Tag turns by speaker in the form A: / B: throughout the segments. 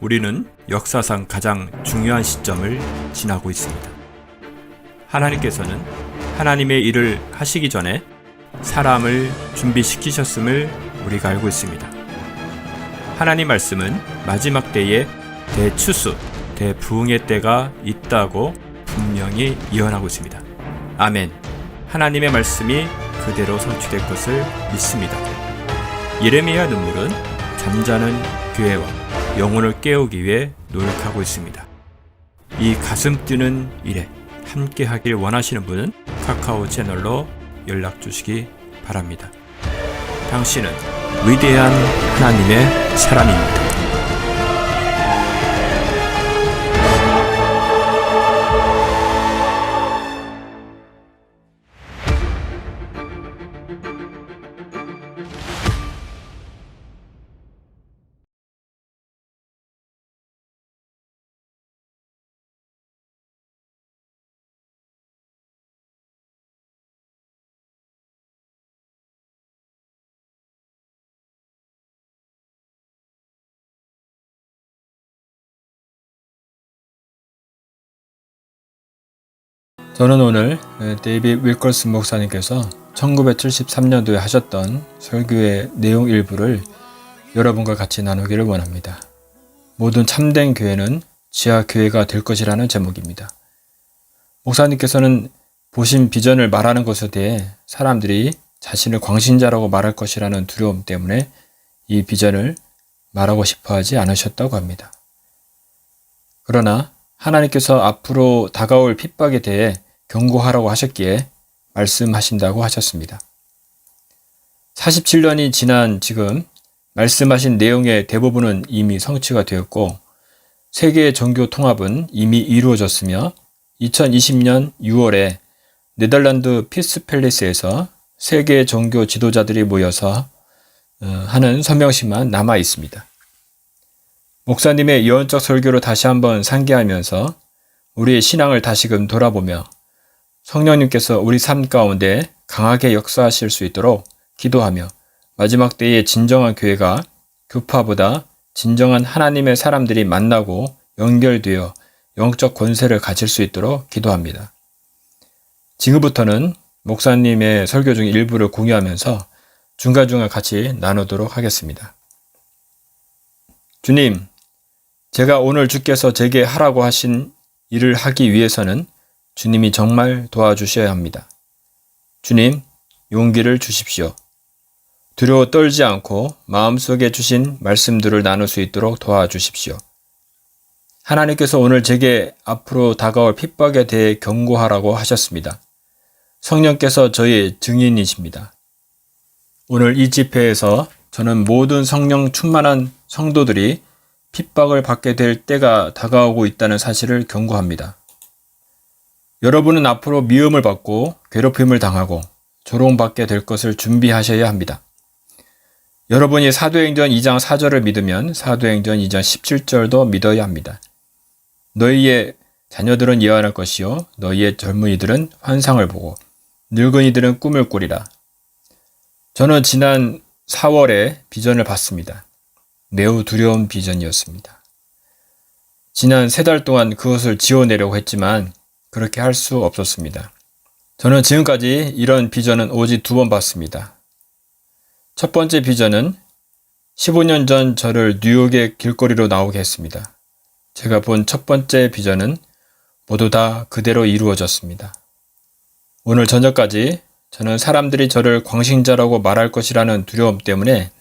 A: 우리는 역사상 가장 중요한 시점을 지나고 있습니다. 하나님께서는 하나님의 일을 하시기 전에 사람을 준비시키셨음을 우리가 알고 있습니다. 하나님 말씀은 마지막 때에 대추수, 대부흥의 때가 있다고 분명히 예언하고 있습니다. 아멘. 하나님의 말씀이 그대로 성취될 것을 믿습니다. 예레미야 눈물은 잠자는 교회와 영혼을 깨우기 위해 노력하고 있습니다. 이 가슴 뛰는 일에 함께 하길 원하시는 분은 카카오 채널로 연락 주시기 바랍니다. 당신은 위대한 하나님의 사람입니다.
B: 저는 오늘 데이빗 윌커슨 목사님께서 1973년도에 하셨던 설교의 내용 일부를 여러분과 같이 나누기를 원합니다. 모든 참된 교회는 지하교회가 될 것이라는 제목입니다. 목사님께서는 보신 비전을 말하는 것에 대해 사람들이 자신을 광신자라고 말할 것이라는 두려움 때문에 이 비전을 말하고 싶어 하지 않으셨다고 합니다. 그러나 하나님께서 앞으로 다가올 핍박에 대해 경고하라고 하셨기에 말씀하신다고 하셨습니다. 47년이 지난 지금 말씀하신 내용의 대부분은 이미 성취가 되었고 세계 종교 통합은 이미 이루어졌으며 2020년 6월에 네덜란드 피스 팰리스에서 세계 종교 지도자들이 모여서 하는 서명식만 남아 있습니다. 목사님의 예언적 설교로 다시 한번 상기하면서 우리의 신앙을 다시금 돌아보며 성령님께서 우리 삶 가운데 강하게 역사하실 수 있도록 기도하며 마지막 때의 진정한 교회가 교파보다 진정한 하나님의 사람들이 만나고 연결되어 영적 권세를 가질 수 있도록 기도합니다. 지금부터는 목사님의 설교 중 일부를 공유하면서 중간중간 같이 나누도록 하겠습니다. 주님, 제가 오늘 주께서 제게 하라고 하신 일을 하기 위해서는 주님이 정말 도와주셔야 합니다. 주님, 용기를 주십시오. 두려워 떨지 않고 마음속에 주신 말씀들을 나눌 수 있도록 도와주십시오. 하나님께서 오늘 제게 앞으로 다가올 핍박에 대해 경고하라고 하셨습니다. 성령께서 저의 증인이십니다. 오늘 이 집회에서 저는 모든 성령 충만한 성도들이 핍박을 받게 될 때가 다가오고 있다는 사실을 경고합니다. 여러분은 앞으로 미움을 받고 괴롭힘을 당하고 조롱받게 될 것을 준비하셔야 합니다. 여러분이 사도행전 2장 4절을 믿으면 사도행전 2장 17절도 믿어야 합니다. 너희의 자녀들은 예언할 것이요 너희의 젊은이들은 환상을 보고 늙은이들은 꿈을 꾸리라. 저는 지난 4월에 비전을 봤습니다. 매우 두려운 비전이었습니다. 지난 3달 동안 그것을 지워내려고 했지만 그렇게 할 수 없었습니다. 저는 지금까지 이런 비전은 오직 2번 봤습니다. 첫 번째 비전은 15년 전 저를 뉴욕의 길거리로 나오게 했습니다. 제가 본 첫 번째 비전은 모두 다 그대로 이루어졌습니다. 오늘 저녁까지 저는 사람들이 저를 광신자라고 말할 것이라는 두려움 때문에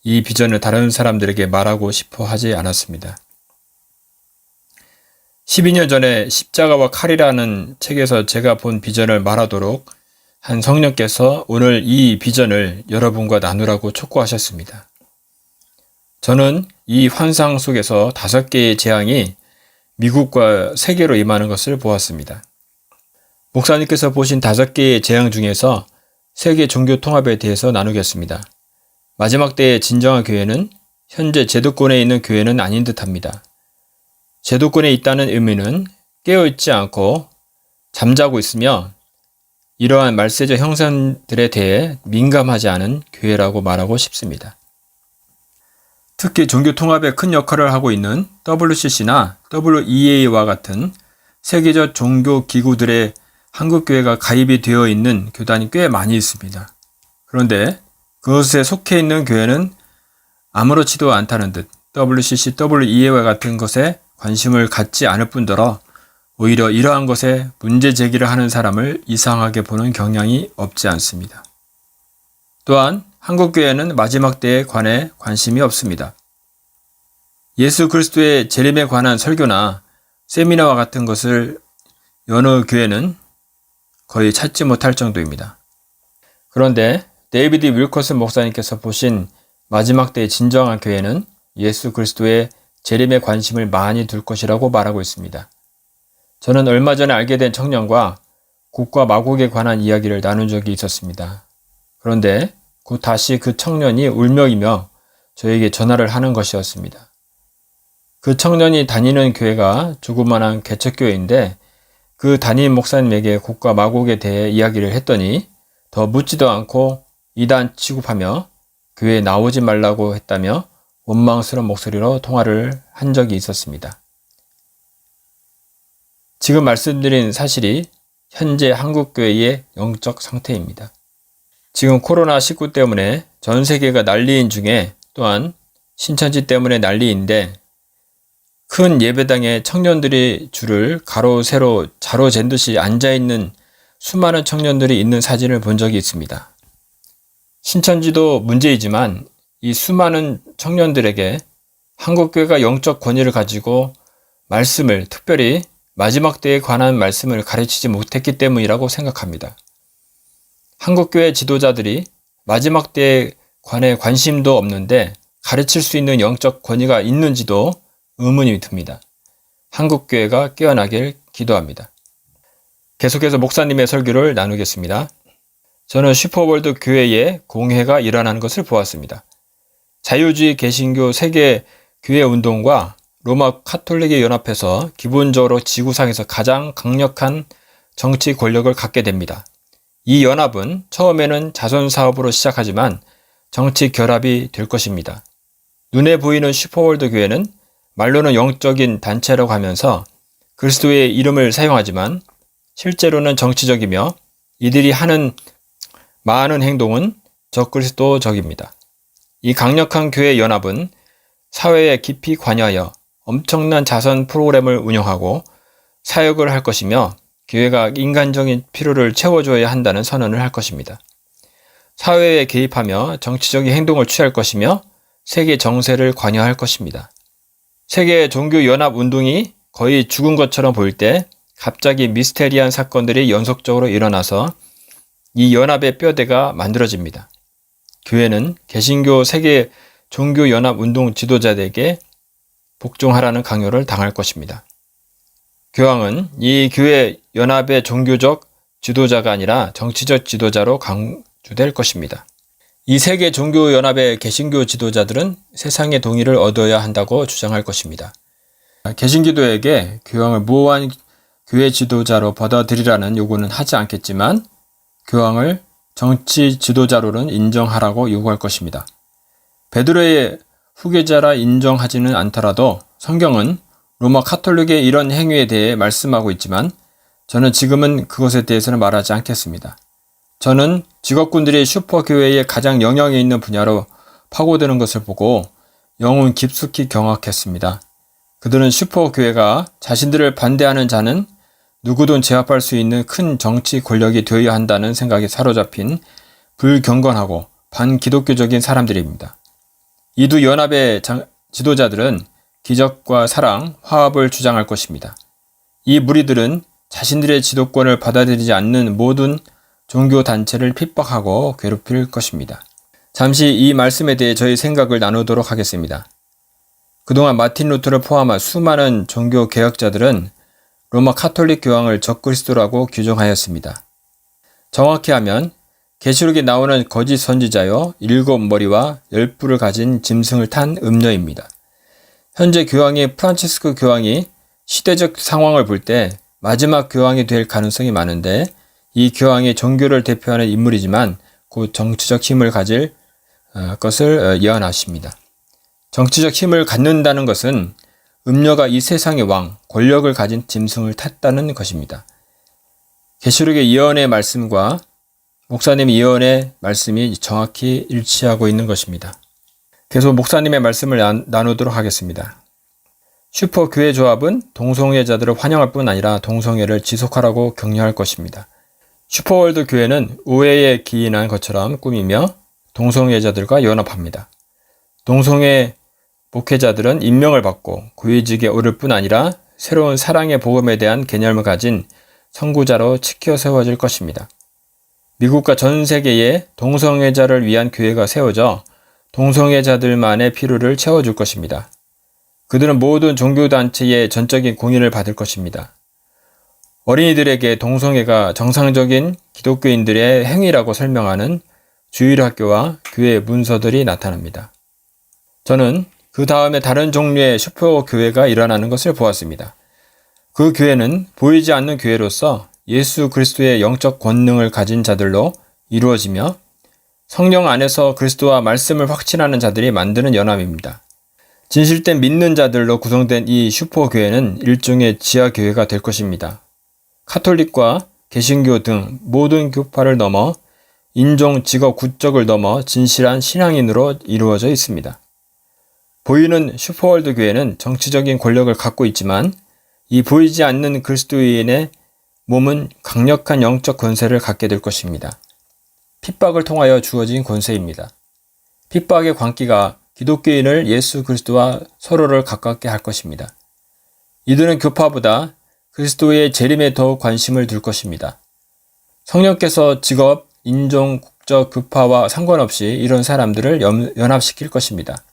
B: 이 비전을 다른 사람들에게 말하고 싶어 하지 않았습니다. 12년 전에 십자가와 칼이라는 책에서 제가 본 비전을 말하도록 한 성령께서 오늘 이 비전을 여러분과 나누라고 촉구하셨습니다. 저는 이 환상 속에서 5개의 재앙이 미국과 세계로 임하는 것을 보았습니다. 목사님께서 보신 5개의 재앙 중에서 세계 종교 통합에 대해서 나누겠습니다. 마지막 때의 진정한 교회는 현재 제도권에 있는 교회는 아닌 듯합니다. 제도권에 있다는 의미는 깨어있지 않고 잠자고 있으며 이러한 말세적 형상들에 대해 민감하지 않은 교회라고 말하고 싶습니다. 특히 종교 통합에 큰 역할을 하고 있는 WCC나 WEA와 같은 세계적 종교 기구들의 한국교회가 가입이 되어 있는 교단이 꽤 많이 있습니다. 그런데 그것에 속해 있는 교회는 아무렇지도 않다는 듯 WCC, WEA와 같은 것에 관심을 갖지 않을 뿐더러 오히려 이러한 것에 문제 제기를 하는 사람을 이상하게 보는 경향이 없지 않습니다. 또한 한국교회는 마지막 때에 관해 관심이 없습니다. 예수 그리스도의 재림에 관한 설교나 세미나와 같은 것을 여느 교회는 거의 찾지 못할 정도입니다. 그런데 데이비드 윌커슨 목사님께서 보신 마지막 때의 진정한 교회는 예수 그리스도의 재림에 관심을 많이 둘 것이라고 말하고 있습니다. 저는 얼마 전에 알게 된 청년과 곡과 마곡에 관한 이야기를 나눈 적이 있었습니다. 그런데 곧 다시 그 청년이 울며이며 저에게 전화를 하는 것이었습니다. 그 청년이 다니는 교회가 조그만한 개척교회인데 그 담임 목사님에게 곡과 마곡에 대해 이야기를 했더니 더 묻지도 않고 이단 취급하며 교회에 나오지 말라고 했다며 원망스러운 목소리로 통화를 한 적이 있었습니다. 지금 말씀드린 사실이 현재 한국교회의 영적 상태입니다. 지금 코로나19 때문에 전 세계가 난리인 중에 또한 신천지 때문에 난리인데 큰 예배당에 청년들이 줄을 가로 세로 자로 잰 듯이 앉아있는 수많은 청년들이 있는 사진을 본 적이 있습니다. 신천지도 문제이지만 이 수많은 청년들에게 한국교회가 영적 권위를 가지고 말씀을 특별히 마지막 때에 관한 말씀을 가르치지 못했기 때문이라고 생각합니다. 한국교회 지도자들이 마지막 때에 관해 관심도 없는데 가르칠 수 있는 영적 권위가 있는지도 의문이 듭니다. 한국교회가 깨어나길 기도합니다. 계속해서 목사님의 설교를 나누겠습니다. 저는 슈퍼월드 교회에 공회가 일어나는 것을 보았습니다. 자유주의 개신교 세계 교회 운동과 로마 카톨릭에 연합해서 기본적으로 지구상에서 가장 강력한 정치 권력을 갖게 됩니다. 이 연합은 처음에는 자선 사업으로 시작하지만 정치 결합이 될 것입니다. 눈에 보이는 슈퍼월드 교회는 말로는 영적인 단체라고 하면서 그리스도의 이름을 사용하지만 실제로는 정치적이며 이들이 하는 많은 행동은 적그리스도적입니다. 이 강력한 교회 연합은 사회에 깊이 관여하여 엄청난 자선 프로그램을 운영하고 사역을 할 것이며 교회가 인간적인 필요를 채워줘야 한다는 선언을 할 것입니다. 사회에 개입하며 정치적인 행동을 취할 것이며 세계 정세를 관여할 것입니다. 세계 종교연합운동이 거의 죽은 것처럼 보일 때 갑자기 미스테리한 사건들이 연속적으로 일어나서 이 연합의 뼈대가 만들어집니다. 교회는 개신교 세계 종교연합운동 지도자들에게 복종하라는 강요를 당할 것입니다. 교황은 이 교회 연합의 종교적 지도자가 아니라 정치적 지도자로 강조될 것입니다. 이 세계 종교연합의 개신교 지도자들은 세상의 동의를 얻어야 한다고 주장할 것입니다. 개신교도에게 교황을 무호한 교회 지도자로 받아들이라는 요구는 하지 않겠지만 교황을 정치 지도자로는 인정하라고 요구할 것입니다. 베드로의 후계자라 인정하지는 않더라도 성경은 로마 카톨릭의 이런 행위에 대해 말씀하고 있지만 저는 지금은 그것에 대해서는 말하지 않겠습니다. 저는 직업군들이 슈퍼교회에 가장 영향이 있는 분야로 파고드는 것을 보고 영혼 깊숙이 경악했습니다. 그들은 슈퍼교회가 자신들을 반대하는 자는 누구든 제압할 수 있는 큰 정치 권력이 되어야 한다는 생각에 사로잡힌 불경건하고 반기독교적인 사람들입니다. 이 두 연합의 지도자들은 기적과 사랑, 화합을 주장할 것입니다. 이 무리들은 자신들의 지도권을 받아들이지 않는 모든 종교단체를 핍박하고 괴롭힐 것입니다. 잠시 이 말씀에 대해 저희 생각을 나누도록 하겠습니다. 그동안 마틴 루터를 포함한 수많은 종교 개혁자들은 로마 카톨릭 교황을 적그리스도라고 규정하였습니다. 정확히 하면 계시록에 나오는 거짓 선지자여 7머리와 10뿔을 가진 짐승을 탄 음녀입니다. 현재 교황이 프란치스코 교황이 시대적 상황을 볼 때 마지막 교황이 될 가능성이 많은데 이 교황이 종교를 대표하는 인물이지만 곧 정치적 힘을 가질 것을 예언하십니다. 정치적 힘을 갖는다는 것은 음녀가 이 세상의 왕, 권력을 가진 짐승을 탔다는 것입니다. 계시록의 예언의 말씀과 목사님의 예언의 말씀이 정확히 일치하고 있는 것입니다. 계속 목사님의 말씀을 나누도록 하겠습니다. 슈퍼교회 조합은 동성애자들을 환영할 뿐 아니라 동성애를 지속하라고 격려할 것입니다. 슈퍼월드 교회는 우애에 기인한 것처럼 꾸미며 동성애자들과 연합합니다. 동성애 목회자들은 임명을 받고 고위직에 오를 뿐 아니라 새로운 사랑의 복음에 대한 개념을 가진 선구자로 지켜 세워질 것입니다. 미국과 전 세계에 동성애자를 위한 교회가 세워져 동성애자들만의 필요를 채워줄 것입니다. 그들은 모든 종교단체의 전적인 공인을 받을 것입니다. 어린이들에게 동성애가 정상적인 기독교인들의 행위라고 설명하는 주일학교와 교회 문서들이 나타납니다. 저는 그 다음에 다른 종류의 슈퍼교회가 일어나는 것을 보았습니다. 그 교회는 보이지 않는 교회로서 예수 그리스도의 영적 권능을 가진 자들로 이루어지며 성령 안에서 그리스도와 말씀을 확신하는 자들이 만드는 연합입니다. 진실된 믿는 자들로 구성된 이 슈퍼교회는 일종의 지하교회가 될 것입니다. 카톨릭과 개신교 등 모든 교파를 넘어 인종, 직업, 국적을 넘어 진실한 신앙인으로 이루어져 있습니다. 보이는 슈퍼월드 교회는 정치적인 권력을 갖고 있지만 이 보이지 않는 그리스도인의 몸은 강력한 영적 권세를 갖게 될 것입니다. 핍박을 통하여 주어진 권세입니다. 핍박의 광기가 기독교인을 예수 그리스도와 서로를 가깝게 할 것입니다. 이들은 교파보다 그리스도의 재림에 더욱 관심을 둘 것입니다. 성령께서 직업, 인종, 국적, 교파와 상관없이 이런 사람들을 연합시킬 것입니다.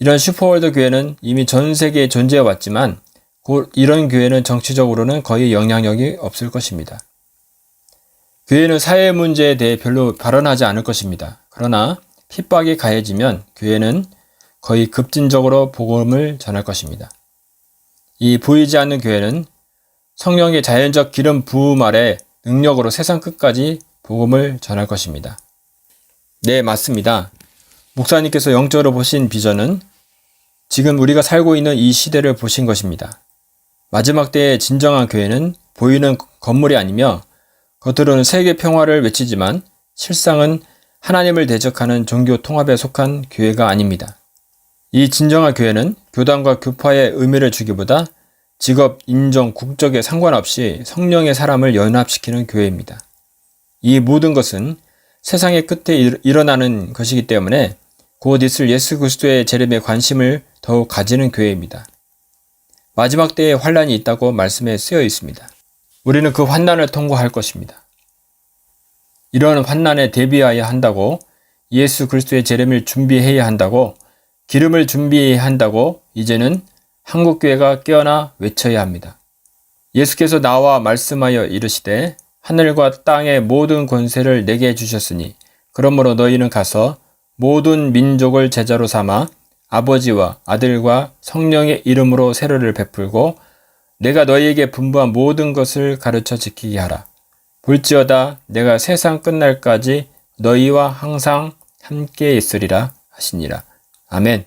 B: 이런 슈퍼월드 교회는 이미 전 세계에 존재해 왔지만 곧 이런 교회는 정치적으로는 거의 영향력이 없을 것입니다. 교회는 사회 문제에 대해 별로 발언하지 않을 것입니다. 그러나 핍박이 가해지면 교회는 거의 급진적으로 복음을 전할 것입니다. 이 보이지 않는 교회는 성령의 자연적 기름 부음 아래 능력으로 세상 끝까지 복음을 전할 것입니다. 네, 맞습니다. 목사님께서 영적으로 보신 비전은 지금 우리가 살고 있는 이 시대를 보신 것입니다. 마지막 때의 진정한 교회는 보이는 건물이 아니며 겉으로는 세계 평화를 외치지만 실상은 하나님을 대적하는 종교 통합에 속한 교회가 아닙니다. 이 진정한 교회는 교단과 교파의 의미를 주기보다 직업, 인종, 국적에 상관없이 성령의 사람을 연합시키는 교회입니다. 이 모든 것은 세상의 끝에 일어나는 것이기 때문에 곧 있을 예수 그리스도의 재림에 관심을 더욱 가지는 교회입니다. 마지막 때에 환난이 있다고 말씀에 쓰여 있습니다. 우리는 그 환난을 통과할 것입니다. 이러한 환난에 대비하여야 한다고, 예수 그리스도의 재림을 준비해야 한다고, 기름을 준비해야 한다고 이제는 한국교회가 깨어나 외쳐야 합니다. 예수께서 나와 말씀하여 이르시되 하늘과 땅의 모든 권세를 내게 주셨으니 그러므로 너희는 가서 모든 민족을 제자로 삼아 아버지와 아들과 성령의 이름으로 세례를 베풀고 내가 너희에게 분부한 모든 것을 가르쳐 지키게 하라. 볼지어다 내가 세상 끝날까지 너희와 항상 함께 있으리라 하시니라. 아멘.